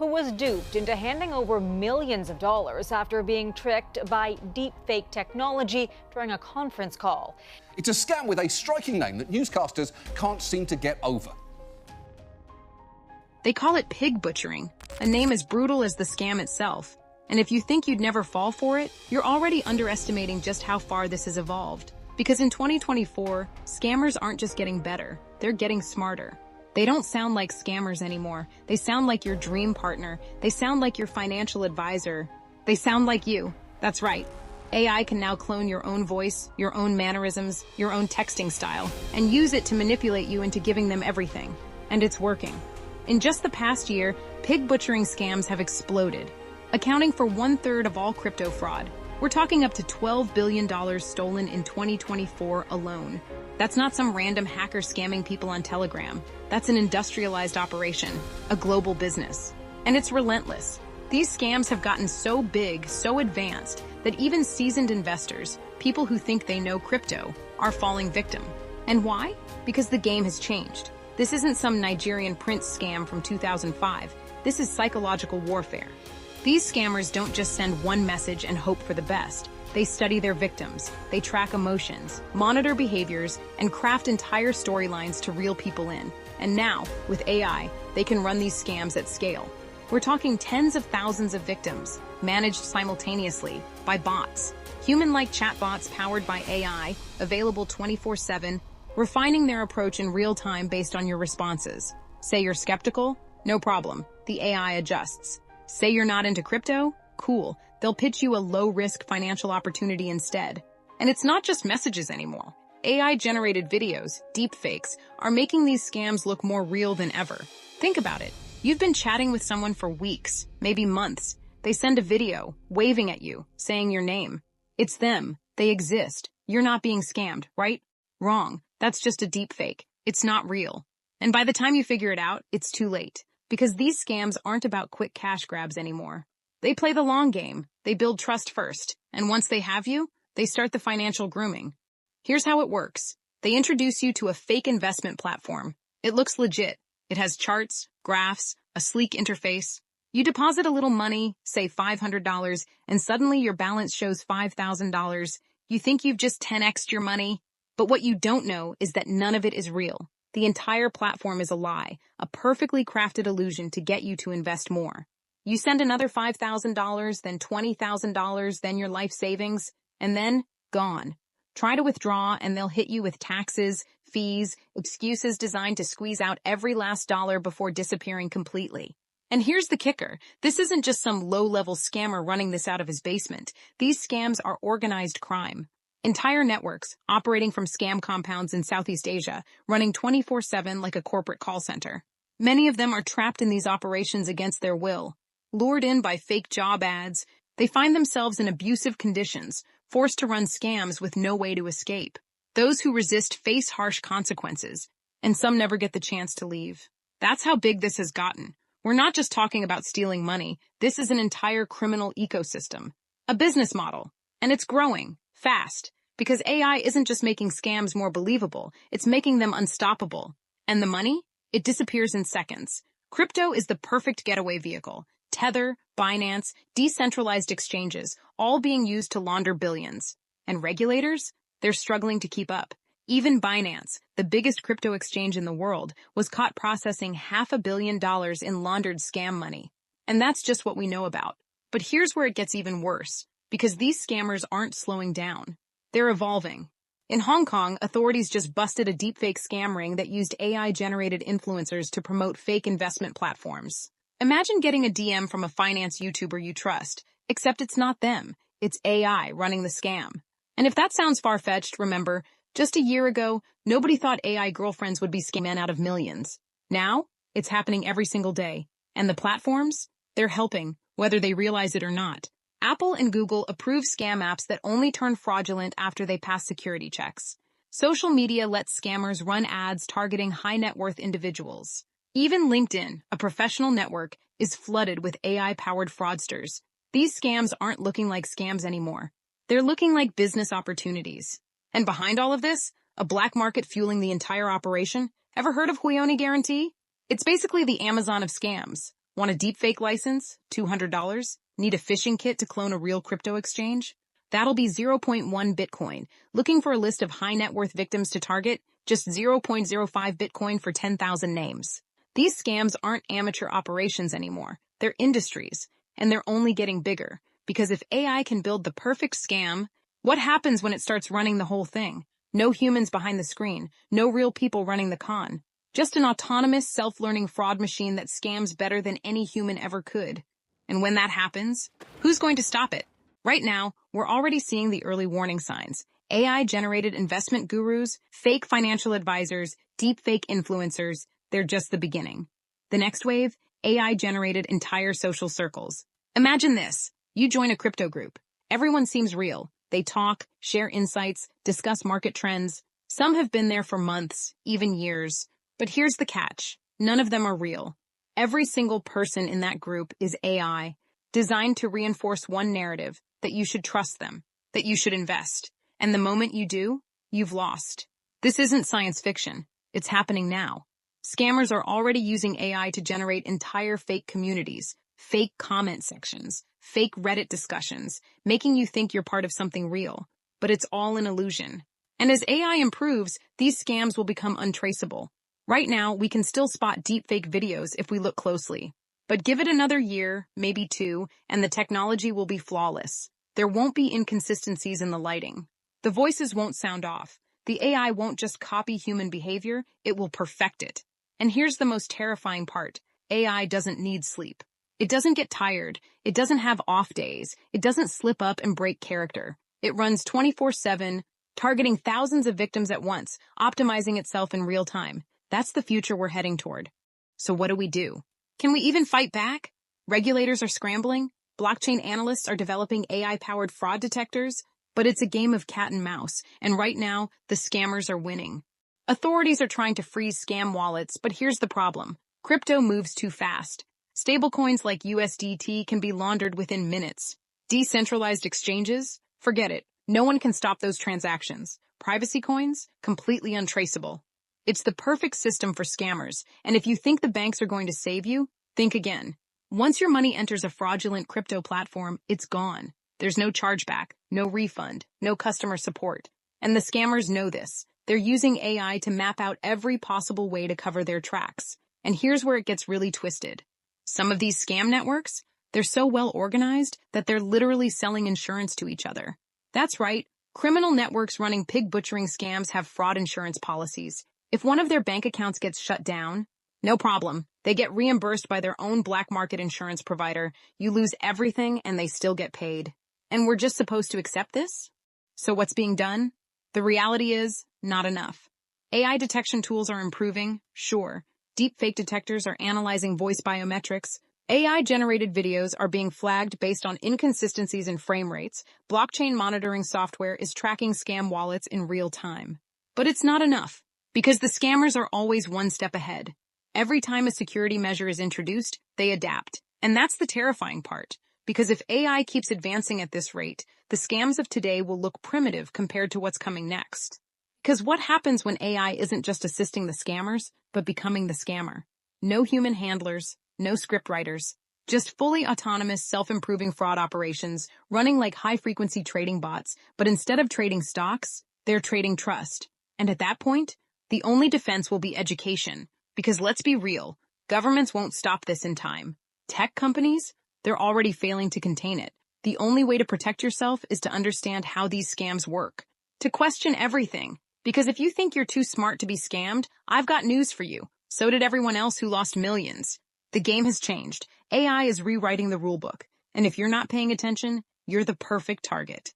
who was duped into handing over millions of dollars after being tricked by deepfake technology during a conference call. It's a scam with a striking name that newscasters can't seem to get over. They call it pig butchering, a name as brutal as the scam itself. And if you think you'd never fall for it, you're already underestimating just how far this has evolved. Because in 2024, scammers aren't just getting better, they're getting smarter. They don't sound like scammers anymore. They sound like your dream partner. They sound like your financial advisor. They sound like you. That's right. AI can now clone your own voice, your own mannerisms, your own texting style, and use it to manipulate you into giving them everything. And it's working. In just the past year, pig butchering scams have exploded, accounting for 1/3 of all crypto fraud. We're talking up to $12 billion stolen in 2024 alone. That's not some random hacker scamming people on Telegram. That's an industrialized operation, a global business. And it's relentless. These scams have gotten so big, so advanced, that even seasoned investors, people who think they know crypto, are falling victim. And why? Because the game has changed. This isn't some Nigerian prince scam from 2005. This is psychological warfare. These scammers don't just send one message and hope for the best. They study their victims, they track emotions, monitor behaviors, and craft entire storylines to reel people in. And now, with AI, they can run these scams at scale. We're talking tens of thousands of victims, managed simultaneously by bots, human-like chatbots powered by AI, available 24/7, refining their approach in real time based on your responses. Say you're skeptical? No problem. The AI adjusts. Say you're not into crypto? Cool. They'll pitch you a low-risk financial opportunity instead. And it's not just messages anymore. AI-generated videos, deepfakes, are making these scams look more real than ever. Think about it. You've been chatting with someone for weeks, maybe months. They send a video, waving at you, saying your name. It's them. They exist. You're not being scammed, right? Wrong. That's just a deepfake. It's not real. And by the time you figure it out, it's too late. Because these scams aren't about quick cash grabs anymore. They play the long game. They build trust first. And once they have you, they start the financial grooming. Here's how it works. They introduce you to a fake investment platform. It looks legit. It has charts, graphs, a sleek interface. You deposit a little money, say $500, and suddenly your balance shows $5,000. You think you've just 10x'd your money? But what you don't know is that none of it is real. The entire platform is a lie, a perfectly crafted illusion to get you to invest more. You send another $5,000, then $20,000, then your life savings, and then gone. Try to withdraw and they'll hit you with taxes, fees, excuses designed to squeeze out every last dollar before disappearing completely. And here's the kicker. This isn't just some low-level scammer running this out of his basement. These scams are organized crime. Entire networks, operating from scam compounds in Southeast Asia, running 24/7 like a corporate call center. Many of them are trapped in these operations against their will. Lured in by fake job ads, they find themselves in abusive conditions, forced to run scams with no way to escape. Those who resist face harsh consequences, and some never get the chance to leave. That's how big this has gotten. We're not just talking about stealing money. This is an entire criminal ecosystem, a business model, and it's growing. Fast, because AI isn't just making scams more believable, it's making them unstoppable. And the money? It disappears in seconds. Crypto is the perfect getaway vehicle. Tether, Binance, decentralized exchanges, all being used to launder billions. And regulators? They're struggling to keep up. Even Binance, the biggest crypto exchange in the world, was caught processing $500 million in laundered scam money. And that's just what we know about. But here's where it gets even worse. Because these scammers aren't slowing down. They're evolving. In Hong Kong, authorities just busted a deepfake scam ring that used AI-generated influencers to promote fake investment platforms. Imagine getting a DM from a finance YouTuber you trust, except it's not them. It's AI running the scam. And if that sounds far-fetched, remember, just a year ago, nobody thought AI girlfriends would be scamming out of millions. Now, it's happening every single day. And the platforms? They're helping, whether they realize it or not. Apple and Google approve scam apps that only turn fraudulent after they pass security checks. Social media lets scammers run ads targeting high-net-worth individuals. Even LinkedIn, a professional network, is flooded with AI-powered fraudsters. These scams aren't looking like scams anymore. They're looking like business opportunities. And behind all of this, a black market fueling the entire operation. Ever heard of Huioni Guarantee? It's basically the Amazon of scams. Want a deepfake license? $200? Need a phishing kit to clone a real crypto exchange? That'll be zero point 0.1 Bitcoin. Looking for a list of high net worth victims to target? Just 0.05 Bitcoin for 10,000 names. These scams aren't amateur operations anymore. They're industries, and they're only getting bigger. Because if AI can build the perfect scam, what happens when it starts running the whole thing? No humans behind the screen, no real people running the con. Just an autonomous, self-learning fraud machine that scams better than any human ever could. And when that happens, who's going to stop it? Right now, we're already seeing the early warning signs. AI-generated investment gurus, fake financial advisors, deepfake influencers, they're just the beginning. The next wave, AI-generated entire social circles. Imagine this. You join a crypto group. Everyone seems real. They talk, share insights, discuss market trends. Some have been there for months, even years. But here's the catch. None of them are real. Every single person in that group is AI, designed to reinforce one narrative, that you should trust them, that you should invest. And the moment you do, you've lost. This isn't science fiction. It's happening now. Scammers are already using AI to generate entire fake communities, fake comment sections, fake Reddit discussions, making you think you're part of something real. But it's all an illusion. And as AI improves, these scams will become untraceable. Right now, we can still spot deepfake videos if we look closely. But give it another year, maybe 2, and the technology will be flawless. There won't be inconsistencies in the lighting. The voices won't sound off. The AI won't just copy human behavior, it will perfect it. And here's the most terrifying part. AI doesn't need sleep. It doesn't get tired. It doesn't have off days. It doesn't slip up and break character. It runs 24/7, targeting thousands of victims at once, optimizing itself in real time. That's the future we're heading toward. So what do? Can we even fight back? Regulators are scrambling. Blockchain analysts are developing AI-powered fraud detectors. But it's a game of cat and mouse, and right now, the scammers are winning. Authorities are trying to freeze scam wallets, but here's the problem. Crypto moves too fast. Stablecoins like USDT can be laundered within minutes. Decentralized exchanges? Forget it. No one can stop those transactions. Privacy coins? Completely untraceable. It's the perfect system for scammers, and if you think the banks are going to save you, think again. Once your money enters a fraudulent crypto platform, it's gone. There's no chargeback, no refund, no customer support. And the scammers know this. They're using AI to map out every possible way to cover their tracks. And here's where it gets really twisted. Some of these scam networks, they're so well organized that they're literally selling insurance to each other. That's right. Criminal networks running pig butchering scams have fraud insurance policies. If one of their bank accounts gets shut down, no problem. They get reimbursed by their own black market insurance provider. You lose everything and they still get paid. And we're just supposed to accept this? So what's being done? The reality is, not enough. AI detection tools are improving, sure. Deepfake detectors are analyzing voice biometrics. AI-generated videos are being flagged based on inconsistencies in frame rates. Blockchain monitoring software is tracking scam wallets in real time. But it's not enough, because the scammers are always one step ahead. Every time a security measure is introduced, they adapt. And that's the terrifying part. Because if AI keeps advancing at this rate, the scams of today will look primitive compared to what's coming next. Because what happens when AI isn't just assisting the scammers, but becoming the scammer? No human handlers, no scriptwriters, just fully autonomous, self-improving fraud operations running like high-frequency trading bots, but instead of trading stocks, they're trading trust. And at that point, the only defense will be education. Because let's be real, governments won't stop this in time. Tech companies? They're already failing to contain it. The only way to protect yourself is to understand how these scams work. To question everything. Because if you think you're too smart to be scammed, I've got news for you. So did everyone else who lost millions. The game has changed. AI is rewriting the rulebook. And if you're not paying attention, you're the perfect target.